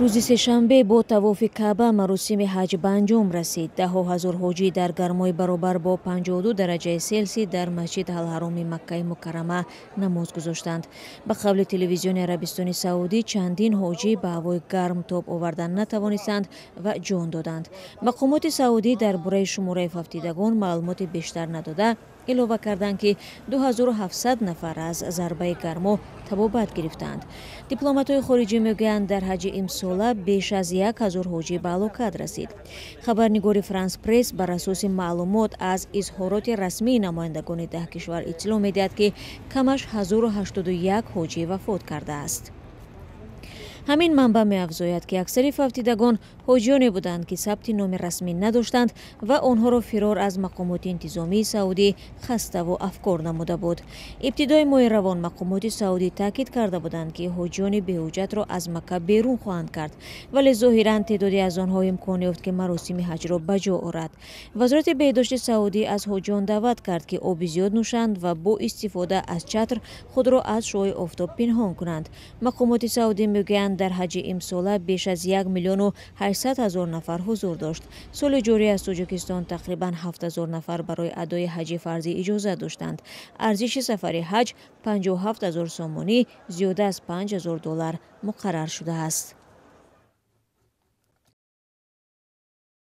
روز سه‌شنبه با طواف کعبه مراسم حج به انجام رسید. ده‌ها هزار حاجی در گرمای برابر با 52 درجه سلسی در مسجد الحرام مکه مکرمه نماز گذاشتند. به قول تلویزیون عربستان سعودی چندین حاجی به هوای گرم تاب آوردن نتوانستند و جان دادند. مقامات سعودی درباره شماره فوتیدگان معلومات بیشتر نداده، علاوه کردند که 2700 نفر از ضربه گرما تبابت گرفتند. دیپلمات‌های خارجی میگویند در حج امسال بیش از 1000 حاجی به هلاکت رسید. خبرنگار فرانس پرس بر اساس معلومات از اظهارات رسمی نمایندگان 10 کشور اطلاع می‌دهد که کمش 1081 حاجی وفات کرده است. همین منبع می‌افزاید که اکثر فوتیدگان حاجیانی بودند که ثبت نام رسمی نداشتند و آنها را فرار از مقامات انتظامی سعودی خسته و افکار نموده بود. ابتدای ماه روان مقامات سعودی تاکید کرده بودند که حاجیان بی‌حجت را از مکه بیرون خواهند کرد، ولی ظاهراً تعدادی از آنها امکان یافت که مراسم حج را بجا آورد. وزارت بهداشت سعودی از حاجیان دعوت کرد که آب زیاد نوشند و با استفاده از چتر خود را از شعاع آفتاب پنهان کنند. مقامات سعودی میگویند در حج امسال بیش از 1,800,000 نفر حضور داشت. سال جاری از تاجیکستان تقریباً 7,000 نفر برای ادای حج فرضی اجازه داشتند. ارزش سفر حج 57,000 سومانی، زیاده از $5,000 مقرر شده است.